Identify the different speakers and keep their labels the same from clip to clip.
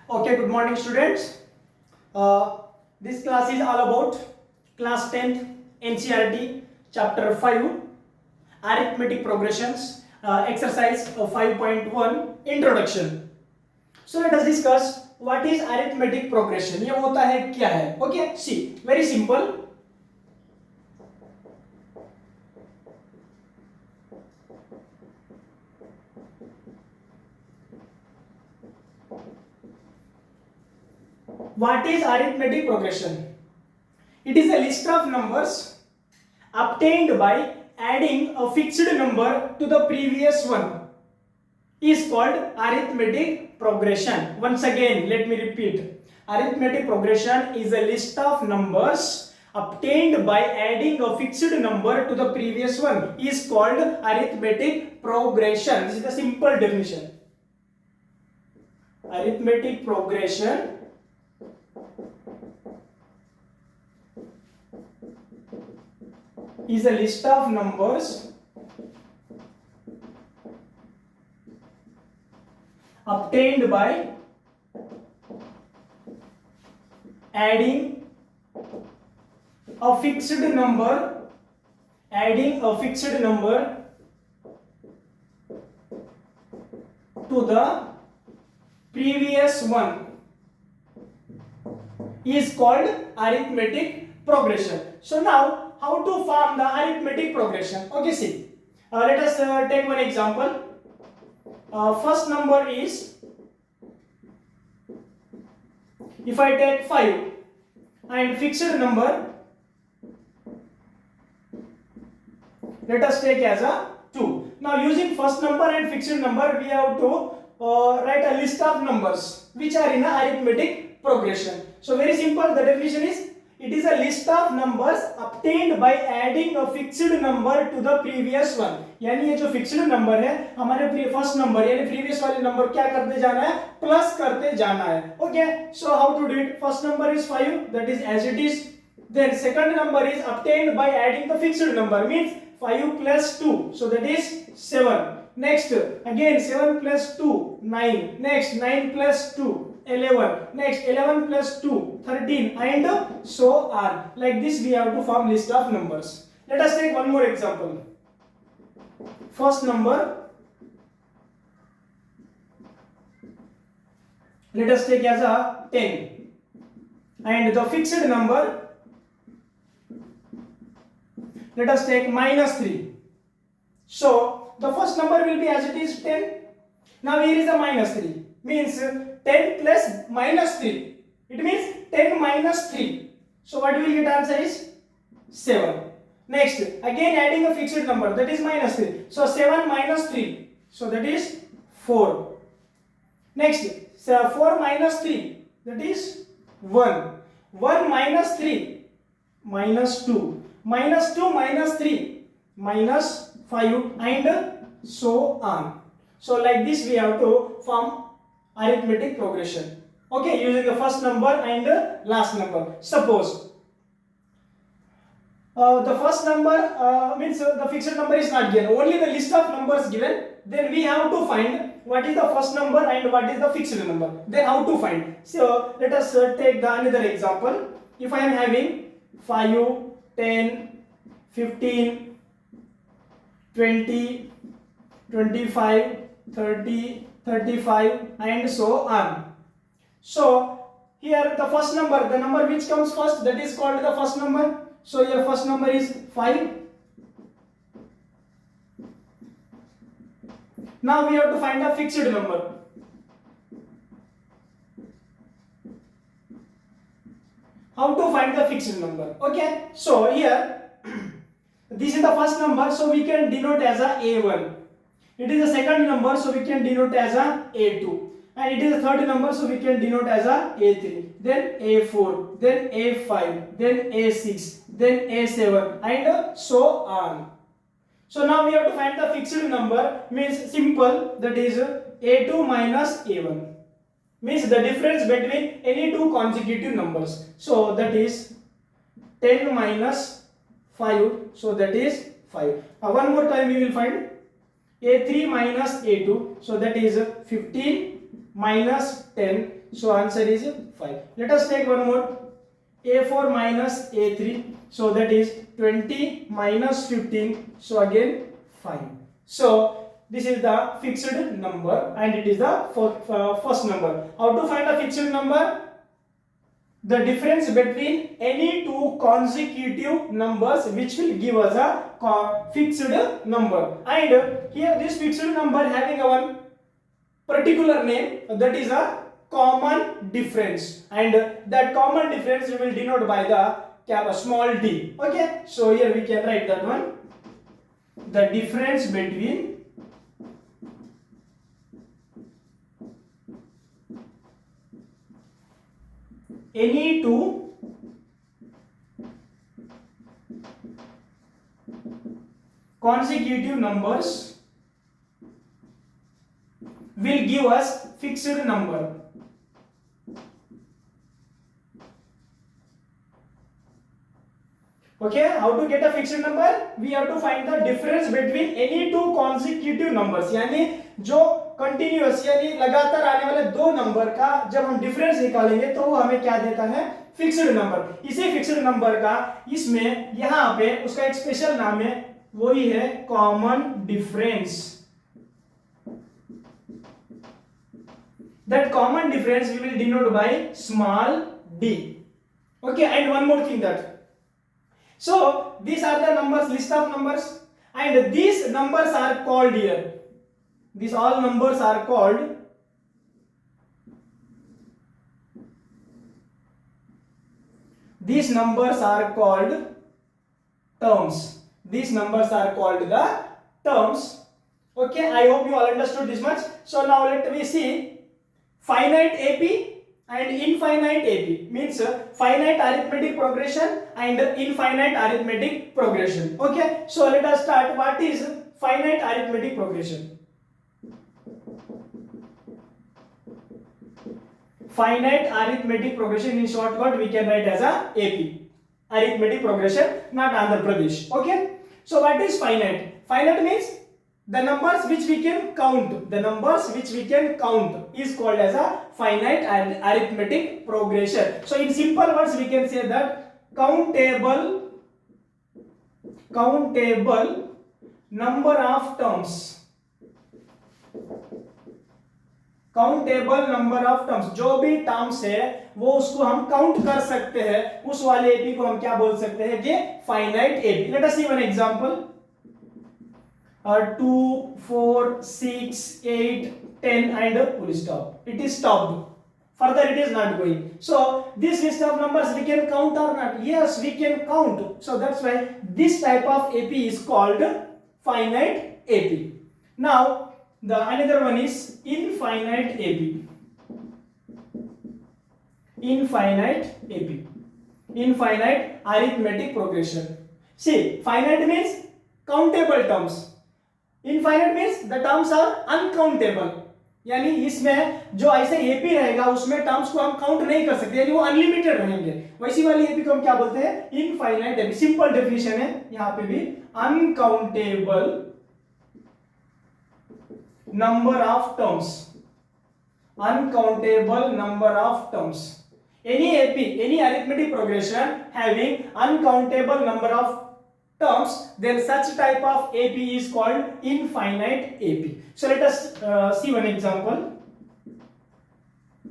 Speaker 1: Okay, good morning, students. This class is all about class 10th NCERT chapter 5 arithmetic progressions, exercise 5.1 introduction. So let us discuss what is arithmetic progression. ये होता है क्या है? Okay, see, very simple. What is arithmetic progression? It is a list of numbers obtained by adding a fixed number to the previous one is called arithmetic progression. Once again, let me repeat. Arithmetic progression is a list of numbers obtained by adding a fixed number to the previous one is called arithmetic progression. This is the simple definition. Arithmetic progression is a list of numbers obtained by adding a fixed number to the previous one is called arithmetic progression. So now, how to form the arithmetic progression? Okay, see, let us take one example. First number is, if I take 5 and fixed number, let us take as a 2. Now using first number and fixed number, we have to write a list of numbers which are in a arithmetic progression. So very simple, the definition is, it is a list of numbers obtained by adding a fixed number to the previous one. यानी ये जो fixed number है हमारे first number यानी previous वाले number क्या करते जाना है, प्लस करते जाना है. Okay, so how to do it? First number is 5, that is as it is. Then second number is obtained by adding the fixed number, means 5 plus 2, so that is 7. Next, again 7 plus 2, 9. Next, 9 plus 2, 11. Next, 11 plus 2, 13, and so on. Like this we have to form list of numbers. Let us take one more example. First number, let us take as a 10, and the fixed number, let us take minus 3. So the first number will be as it is 10. Now here is a minus 3, means 10 plus minus 3. It means 10 minus 3. So what we will get answer is 7. Next, again adding a fixed number, that is minus 3. So 7 minus 3. So that is 4. Next, 4 minus 3. That is 1. 1 minus 3. Minus 2. Minus 2 minus 3. Minus 5, and so on. So like this we have to form arithmetic progression. Okay, using the first number and the last number. Suppose the first number means the fixed number is not given, only the list of numbers given. Then we have to find what is the first number and what is the fixed number. Then how to find? So let us take the another example. If I am having 5, 10, 15, 20, 25, 30, 35, and so on. So here the first number, the number which comes first, that is called the first number. So here first number is 5. Now we have to find a fixed number. How to find the fixed number? Okay, so here this is the first number, so we can denote as a A1. It is the second number, so we can denote as a A2. And it is the third number, so we can denote as a A3. Then A4, then A5, then A6, then A7, and so on. So now we have to find the fixed number, means simple, that is A2 minus A1. Means the difference between any two consecutive numbers. So that is 10 minus 5, so that is 5. One more time we will find A3 minus A2, so that is 15 minus 10. So answer is 5. Let us take one more. A4 minus A3. So that is 20 minus 15. So again 5. So this is the fixed number and it is the first number. How to find a fixed number? The difference between any two consecutive numbers which will give us a fixed number. And here this fixed number having a one particular name, that is a common difference, and that common difference we will denote by the small d. Okay, so here we can write that one. The difference between any two consecutive numbers will give us fixed number. Okay, how to get a fixed number? We have to find the difference between any two consecutive numbers, यानी जो continuous यानी लगातार आने वाले दो number का जब हम डिफरेंस निकालेंगे तो वो हमें क्या देता है? Fixed number. इसी फिक्स्ड नंबर का इसमें यहाँ पे उसका एक स्पेशल नाम है, वही है common difference. That common difference we will denote by small d. Okay, and one more thing that. So these are the numbers, list of numbers, and these numbers are called here. These all numbers are called terms. These numbers are called the terms. Okay, I hope you all understood this much. So now let me see. Finite AP and infinite AP means finite arithmetic progression and infinite arithmetic progression. Okay, so let us start. What is finite arithmetic progression? Finite arithmetic progression in shortcut we can write as a AP, arithmetic progression, not Andhra Pradesh. Okay, so what is finite? Finite means the numbers which we can count. The numbers which we can count is called as a finite arithmetic progression. So in simple words we can say that countable number of terms. Countable number of terms, जो भी terms है वो उसको हम count कर सकते हैं, उस वाले एपी को हम क्या बोल सकते हैं कि finite AP. Let us C one example. 2 4 6 8 10 and full stop. It is stopped. Further it is not going. So this list of numbers we can count or not? Yes, we can count. So that's why this type of AP is called finite AP. Now the another one is infinite AP. Infinite AP. Infinite arithmetic progression. See, finite means countable terms. Infinite means the terms are uncountable. यानी इसमें जो ऐसे AP रहेगा उसमें terms को हम count नहीं कर सकते, यानी वो अनलिमिटेड रहेंगे. वैसी वाली एपी को हम क्या बोलते हैं? Infinite AP. सिंपल डेफिनेशन है यहाँ पे भी, uncountable number of terms. Uncountable number of terms. Any AP, any arithmetic progression having uncountable number of terms, then such type of AP is called infinite AP. So let us see one example.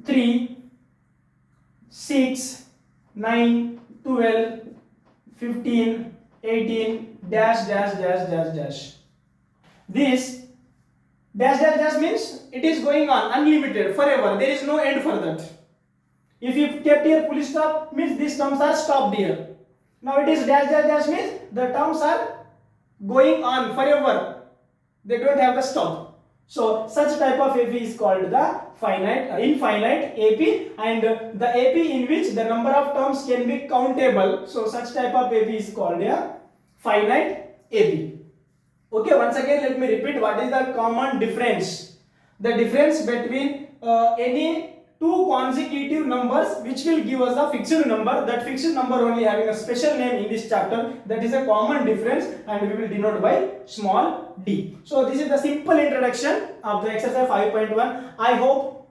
Speaker 1: 3 6 9 12 15 18 dash dash dash dash dash. This dash dash dash means it is going on unlimited forever, there is no end for that. If you kept here full stop means these terms are stopped here. Now it is dash dash dash means the terms are going on forever, they don't have the stop. So such type of AP is called the infinite AP, and the AP in which the number of terms can be countable, so such type of AP is called a finite AP. Okay, once again let me repeat what is the common difference. The difference between any two consecutive numbers which will give us a fixed number. That fixed number only having a special name in this chapter, that is a common difference, and we will denote by small d. So this is the simple introduction of the exercise 5.1. I hope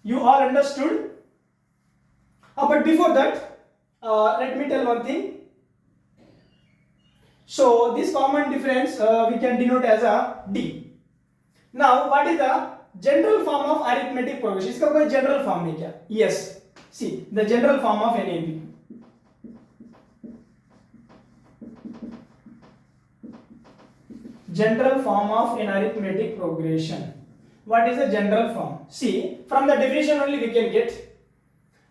Speaker 1: You all understood? But before that, let me tell one thing. So this common difference we can denote as a D. Now what is the general form of arithmetic progression? इसका कोई general form है क्या? Yes. See the general form of NAP. General form of an arithmetic progression. What is the general form? See, from the definition only we can get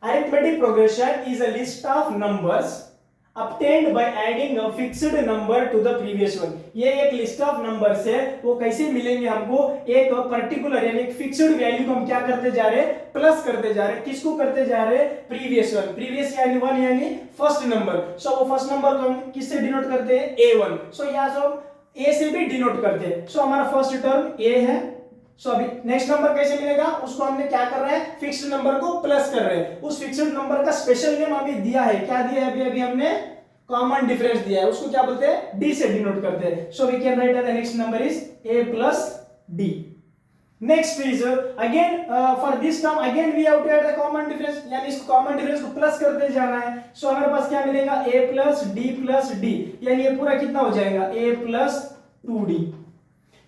Speaker 1: arithmetic progression is a list of numbers obtained by adding a fixed number to the previous one. ये एक list of numbers है, वो कैसे मिलेंगे हमको? एक particular यानी एक फिक्स्ड वैल्यू को हम क्या करते जा रहे हैं? प्लस करते जा रहे हैं. किसको करते जा रहे हैं? Previous one. प्रीवियस यानी वन यानी फर्स्ट नंबर. सो वो फर्स्ट नंबर को हम किससे डिनोट करते हैं? A1. सो यहाँ से हम A से भी डिनोट करते हैं. सो हमारा फर्स्ट टर्म A है. सो अभी नेक्स्ट नंबर कैसे मिलेगा? उसको हमने क्या कर रहे हैं? फिक्स्ड नंबर को प्लस कर रहे हैं. उस फिक्स्ड नंबर का स्पेशल नेम अभी दिया है. क्या दिया है? अभी हमने कॉमन डिफरेंस दिया है. उसको क्या बोलते हैं? D से डिनोट करते हैं. So we can write the next number is A plus D. Next is again for this term again we have to add the common difference, यानी इस कॉमन डिफरेंस को प्लस करते जाना है. सो हमारे पास क्या मिलेगा? A plus D plus D, यानी ये पूरा कितना हो जाएगा? A plus 2D.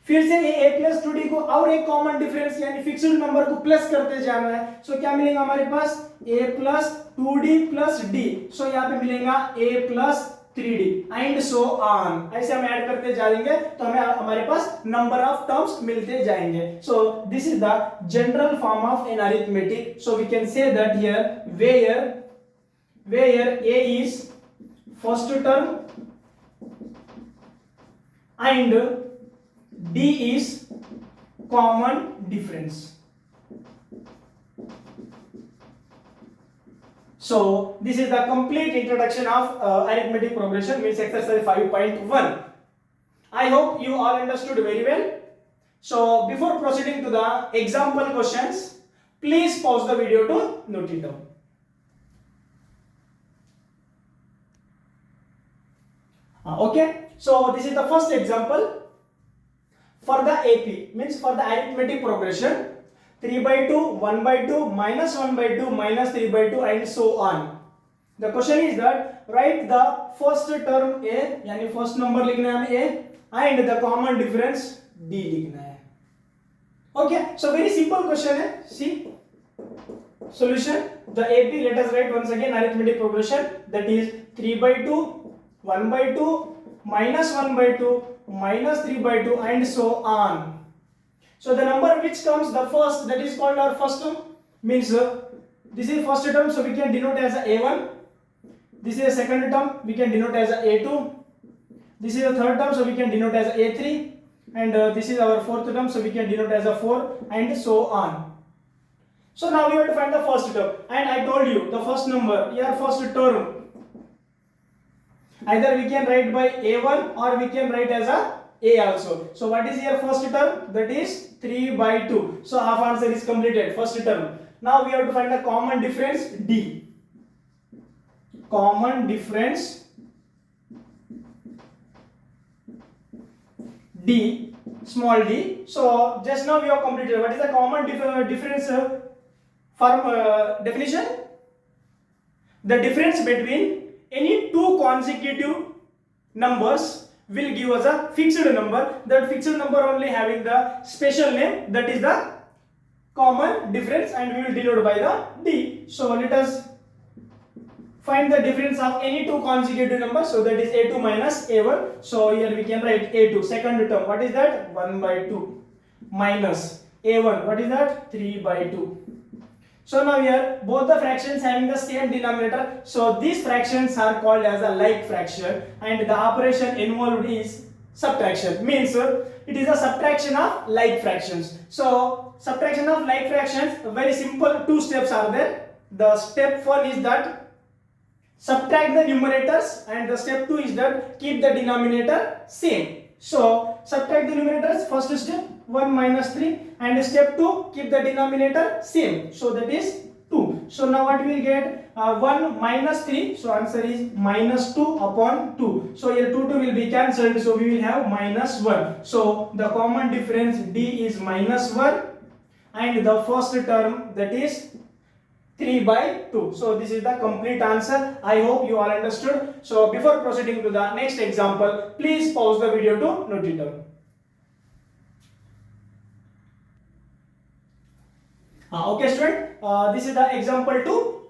Speaker 1: फिर से ये a plus 2d को और एक कॉमन डिफरेंस यानी फिक्स्ड नंबर को प्लस करते जाना है. सो क्या मिलेगा हमारे पास? a plus 2d plus d. सो यहाँ पे मिलेगा a plus 3d and so on. ऐसे हम ऐड करते जाएंगे तो हमें हमारे पास नंबर ऑफ टर्म्स मिलते जाएंगे. So this is the general form of an arithmetic. So we can say that here where a is first term and D is common difference. So this is the complete introduction of arithmetic progression, means exercise 5.1. I hope you all understood very well. So before proceeding to the example questions, please pause the video to note it down. Okay, so this is the first example. For the AP, means for the arithmetic progression, 3/2, 1/2, minus 1/2, minus 3/2 and so on. The question is that write the first term A, यानी first number लिखना है हमें A and the common difference D लिखना है. Okay, so very simple question है. See solution. The AP, let us write once again arithmetic progression, that is 3/2, 1/2, minus 1/2, minus 3/2 and so on. So the number which comes the first, that is called our first term, means this is first term, so we can denote as a A1. This is a second term, we can denote as a A2. This is a third term, so we can denote as a A3, and this is our fourth term, so we can denote as a 4 and so on. So now we have to find the first term, and I told you the first number, your first term, either we can write by A1 or we can write as a A also. So what is your first term? That is 3/2. So half answer is completed, first term. Now we have to find the common difference D. Common difference D, small d. So just now we have completed. What is the common difference definition? The difference between any two consecutive numbers will give us a fixed number. That fixed number only having the special name, that is the common difference, and we will denote by the D. So let us find the difference of any two consecutive numbers. So that is A2 minus A1. So here we can write A2, second term. What is that? 1/2 minus A1. What is that? 3/2. So now here both the fractions having the same denominator, so these fractions are called as a like fraction, and the operation involved is subtraction, means it is a subtraction of like fractions. So subtraction of like fractions, very simple, two steps are there. The step 1 is that subtract the numerators, and the step 2 is that keep the denominator same. So subtract the numerators, first step 1 minus 3, and step 2 keep the denominator same, so that is 2. So now what we will get? 1 minus 3, so answer is minus 2 upon 2. So here 2 will be cancelled, so we will have minus 1. So the common difference D is minus 1. and the first term, that is 3 by 2. So this is the complete answer. I hope you all understood. So before proceeding to the next example, please pause the video to note it down. Okay student, this is the example 2.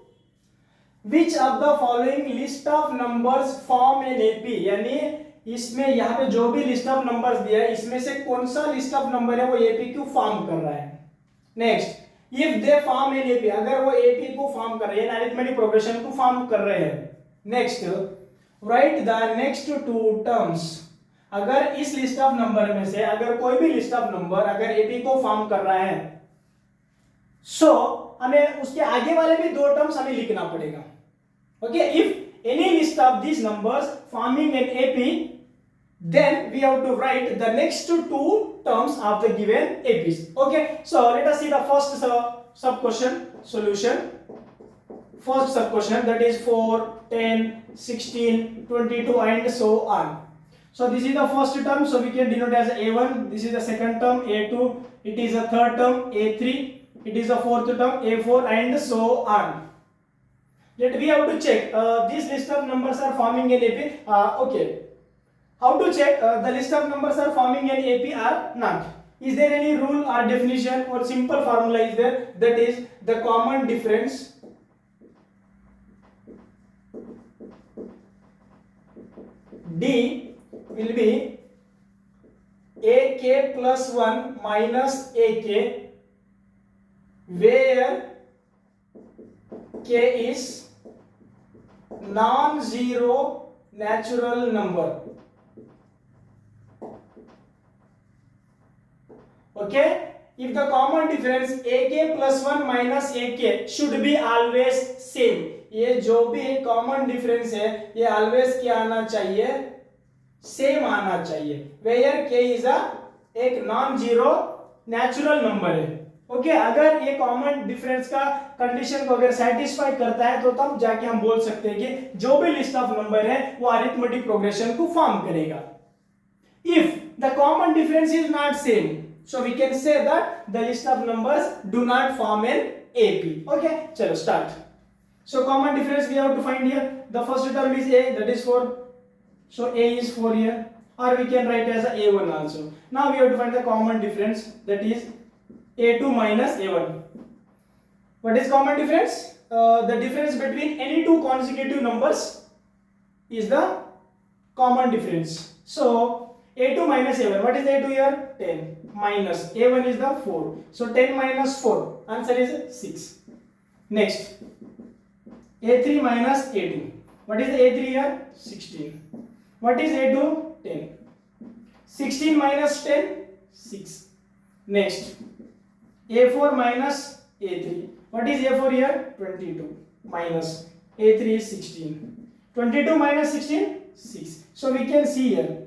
Speaker 1: Which of the following list of numbers form an AP? यानी इसमें यहाँ पे जो भी list of numbers दिया है इसमें से कौन सा लिस्ट ऑफ नंबर है वो एपी को फॉर्म कर रहा है. Next, if they form an AP, अगर वो एपी को फॉर्म कर रहे हैं, अरिथमेटिक प्रोग्रेशन को फॉर्म कर रहे हैं. Next, write the next two terms. अगर इस लिस्ट ऑफ नंबर में से अगर कोई भी लिस्ट ऑफ नंबर अगर एपी को फॉर्म कर रहा है, सो हमें उसके आगे वाले भी दो टर्म्स हमें लिखना पड़ेगा. Okay, if any list of this numbers forming an AP, then we have to write the next two terms of the given APs. Okay, so let us see the first sub question solution. First sub question, that is 4, 10, 16, 22 and so on. So this is the first term, so we can denote as A1. This is the second term, A2. It is the third term, A3. It is the fourth term, A4 and so on. That we have to check this list of numbers are forming an AP. Okay, how to check the list of numbers are forming an AP or not? Is there any rule or definition or simple formula is there? That is the common difference D will be AK plus 1 minus AK, where K is non-zero natural number. Okay, if the common difference AK plus 1 minus AK should be always same. ये जो भी common difference है ये always क्या आना चाहिए, same आना चाहिए. Where K is एक non-zero natural number है. ओके, अगर ये कॉमन डिफरेंस का कंडीशन को अगर सेटिस्फाई करता है तो तब जाके हम बोल सकते हैं कि जो भी लिस्ट ऑफ नंबर है वो अरिथमेटिक प्रोग्रेशन को फॉर्म करेगा. If the common difference is not same, so we can say that the list of numbers do not form an AP. Okay, chalo start. So common difference we have to find here. The first term is A, that is 4. So A is 4 here, or we can write as a A1 also. Now we have to find the common difference, that is A2 minus A1. What is common difference? The difference between any two consecutive numbers is the common difference. So A2 minus A1, what is A2 here? 10 minus A1 is the 4. So 10 minus 4, answer is 6. Next, A3 minus A2, what is the A3 here? 16. What is A2? 10. 16 minus 10, 6. Next, A4 minus A3, what is A4 here? 22 minus A3 is 16. 22 minus 16, 6. So we can see here,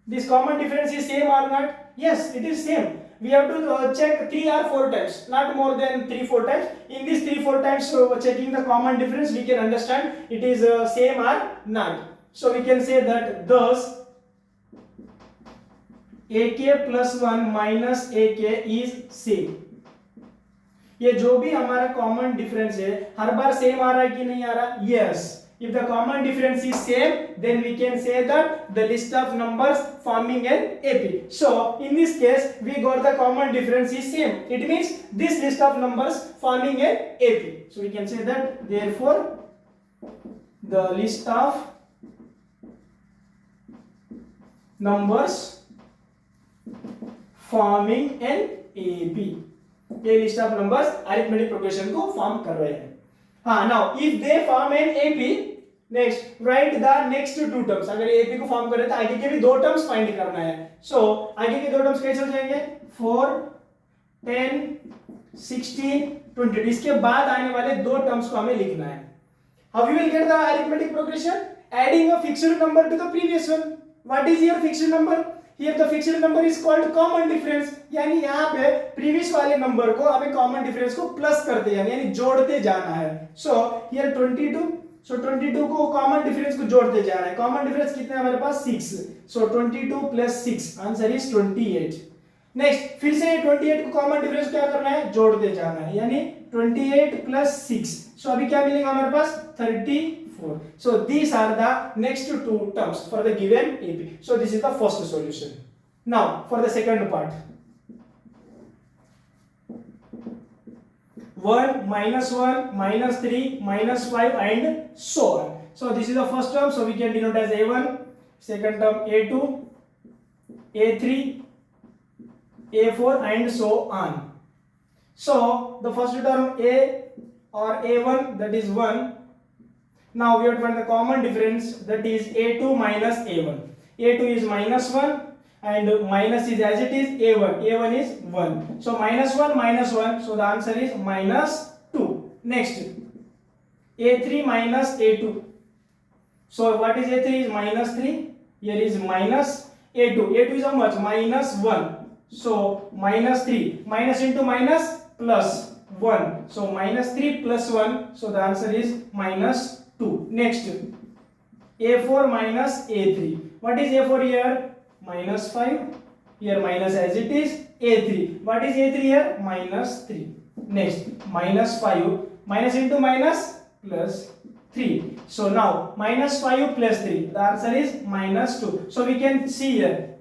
Speaker 1: this common difference is same or not? Yes, it is same. We have to check 3 or 4 times, not more than 3-4 times. In these 3-4 times, so checking the common difference, we can understand it is same or not. So we can say that thus AK plus 1 minus AK is same. ये जो भी हमारा common difference है हर बार same आ रहा है कि नहीं आ रहा? Yes. If the common difference is same, then we can say that the list of numbers forming an AP. So in this case, we got the common difference is same. It means this list of numbers forming an AP. So we can say that therefore the list of numbers forming an AP. ये list of numbers arithmetic progression को form कर रहे हैं. हाँ, now if they form an AP, next write the next two terms. अगर AP को form कर रहे तो आगे के भी दो टर्म्स फाइंड करना है. सो आगे के दो टर्म्स कैसे हो जाएंगे? 4, 10, 16, 22. इसके बाद आने वाले दो टर्म्स को हमें लिखना है. How you will get the arithmetic progression? Adding a fixed number two the previous one. What is your fixed number? Here the fixed number is called common difference. यानी यहाँ पे प्रीवियस वाले नंबर को हमें कॉमन डिफरेंस को plus करते जाना यानी जोड़ते जाना है. So here 22. सो 22 को कॉमन डिफरेंस को जोड़ते जा रहे हैं. कॉमन डिफरेंस कितने हमारे पास? 6. सो 22 प्लस 6, आंसर इज 28. नेक्स्ट फिर से 28 को कॉमन डिफरेंस क्या करना है, जोड़ते जाना है, यानी 28 प्लस 6, सो अभी क्या मिलेगा हमारे पास 34. So these are the next two terms for the given AP. So this is the first solution. Now for the second part, 1 minus 3 minus 5 and so on. So this is the first term, so we can denote as a1, second term a2, a3, a4 and so on. So the first term a or a1, that is 1. Now we have to find the common difference, that is a2 minus a1. a2 is minus 1 and minus is as it is a1. a1 is 1. So minus 1, so the answer is minus 2. Next, a3 minus a2. So what is a3 is minus 3. Here is minus a2. a2 is how much, minus 1. So minus 3, minus into minus plus 1. So minus 3 plus 1. So the answer is minus 2. Next, a4 minus a3. What is a4 here? Minus 5. Here minus as it is a3. What is a3 here? Minus 3. Next, minus 5, minus into minus plus 3. So now minus 5 plus 3, the answer is minus 2. So we can see here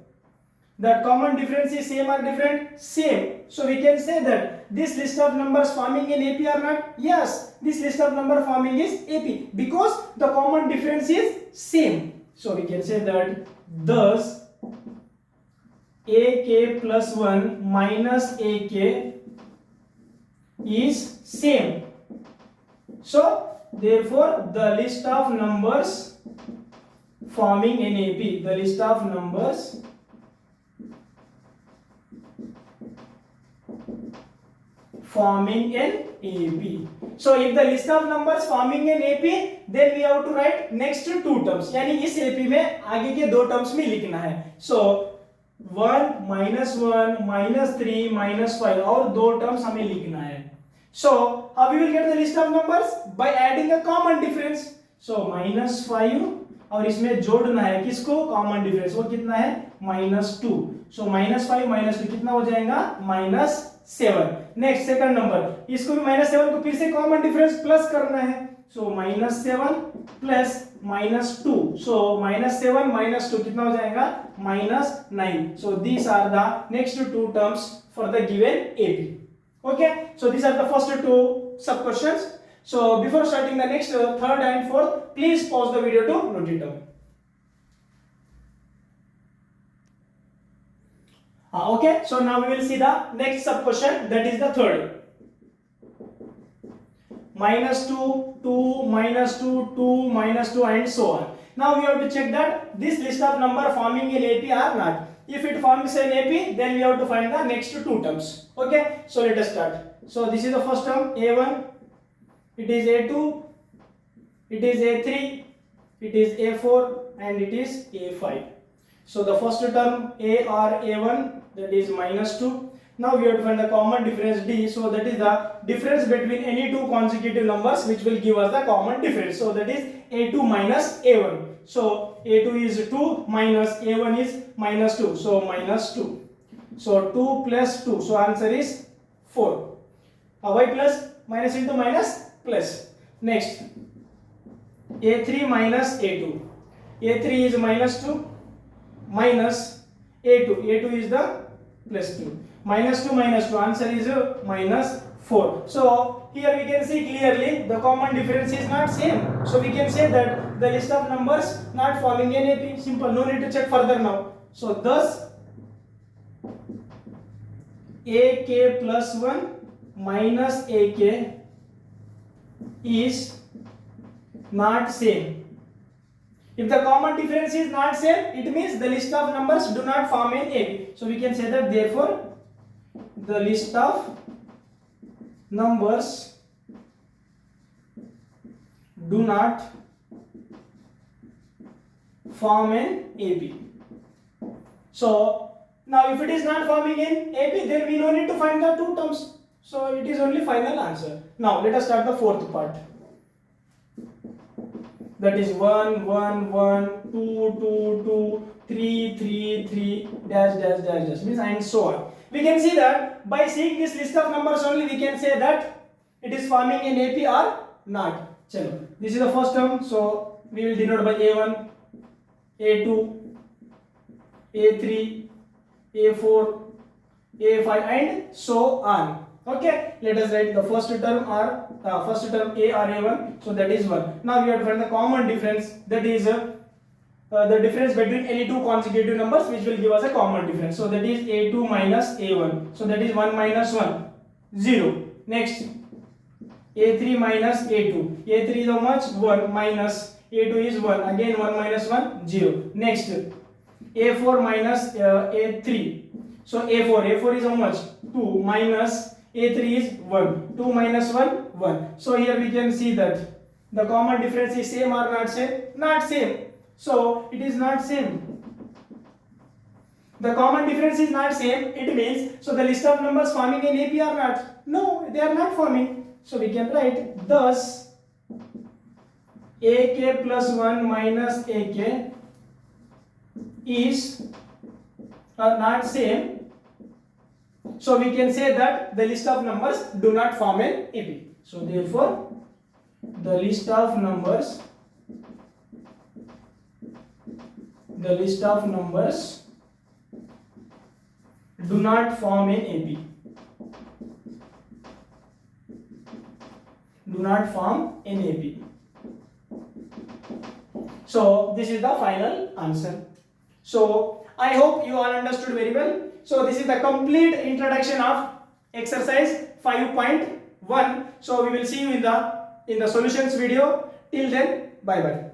Speaker 1: that common difference is same or different? Same. So we can say that this list of numbers forming in AP or not? Yes, this list of number forming is AP because the common difference is same. So we can say that thus ak plus 1 minus ak is same. So therefore the list of numbers forming in AP, the list of numbers forming in AP. So if the list of numbers forming in AP, then we have to write next two terms. यानी इस AP में आगे के दो terms में लिखना है. So 1 minus 1 minus 3 minus 5 और दो terms हमें लिखना है. So how we will get the list of numbers? By adding a common difference. So minus 5 और इसमें जोड़ना है किसको, common difference. वो कितना है, minus 2. So minus 5 minus 2 कितना हो जाएगा, minus 7. नेक्स्ट सेकंड नंबर, इसको भी माइनस 7 को फिर से कॉमन डिफरेंस प्लस करना है. So minus 7 plus minus 2. So minus 7 minus 2 कितना हो जाएगा, minus 9. So these are the next two terms for the given AP. Okay, so these are the first two sub questions. So before starting the next third and fourth, please pause the video to note it down. Okay, so now we will see the next sub question, that is the third. Minus 2, 2, minus 2, 2, minus 2 and so on. Now we have to check that this list of number forming in AP or not. If it forms in AP, then we have to find the next two terms. Okay, so let us start. So this is the first term, A1, it is A2, it is A3, it is A4 and it is A5. So the first term A or A1, that is minus 2. Now we have to find the common difference D. So that is the difference between any two consecutive numbers which will give us the common difference. So that is A2 minus A1. So A2 is 2 minus A1 is minus 2. So minus 2. So 2 plus 2. So answer is 4. Why plus? Minus into minus plus. Next, A3 minus A2. A3 is minus 2 minus A2. A2 is the plus 2. Minus 2 minus 2. Answer is minus 4. So here we can see clearly the common difference is not same. So we can say that the list of numbers not forming in AP. Simple. No need to check further now. So thus AK plus 1 minus AK is not same. If the common difference is not same, it means the list of numbers do not form in AP. So we can say that therefore the list of numbers do not form in AP. So now if it is not forming in AP, then we no need to find the two terms. So it is only final answer. Now let us start the fourth part. That is 1, 1, 1, 2, 2, 2, 3, 3, 3, dash, dash, dash, dash, means and so on. we can see that by seeing this list of numbers only we can say that it is forming an AP or not. Chalo. This is the first term, so we will denote by A1, A2, A3, A4, A5 and so on. Okay, let us write the first term or first term A or A1, so that is 1. Now we have to find the common difference, that is the difference between any two consecutive numbers which will give us a common difference. So that is A2 minus A1, so that is 1 minus 1, 0. Next A3 minus A2, A3 is how much? 1 minus A2 is 1, again 1 minus 1, 0. Next A4 minus A3, so A4 is how much? 2 minus A3 is 1, 2 minus 1, 1. So here we can see that the common difference is same or not same? Not same. So it is not same. The common difference is not same. It means, so the list of numbers forming an AP or not? No, they are not forming. So we can write thus AK plus 1 minus AK is not same. So we can say that the list of numbers do not form an AP. So therefore the list of numbers do not form an AP. Do not form an AP. So this is the final answer. So I hope you all understood very well. So this is the complete introduction of exercise 5.1. So we will see you in the solutions video. Till then, bye bye.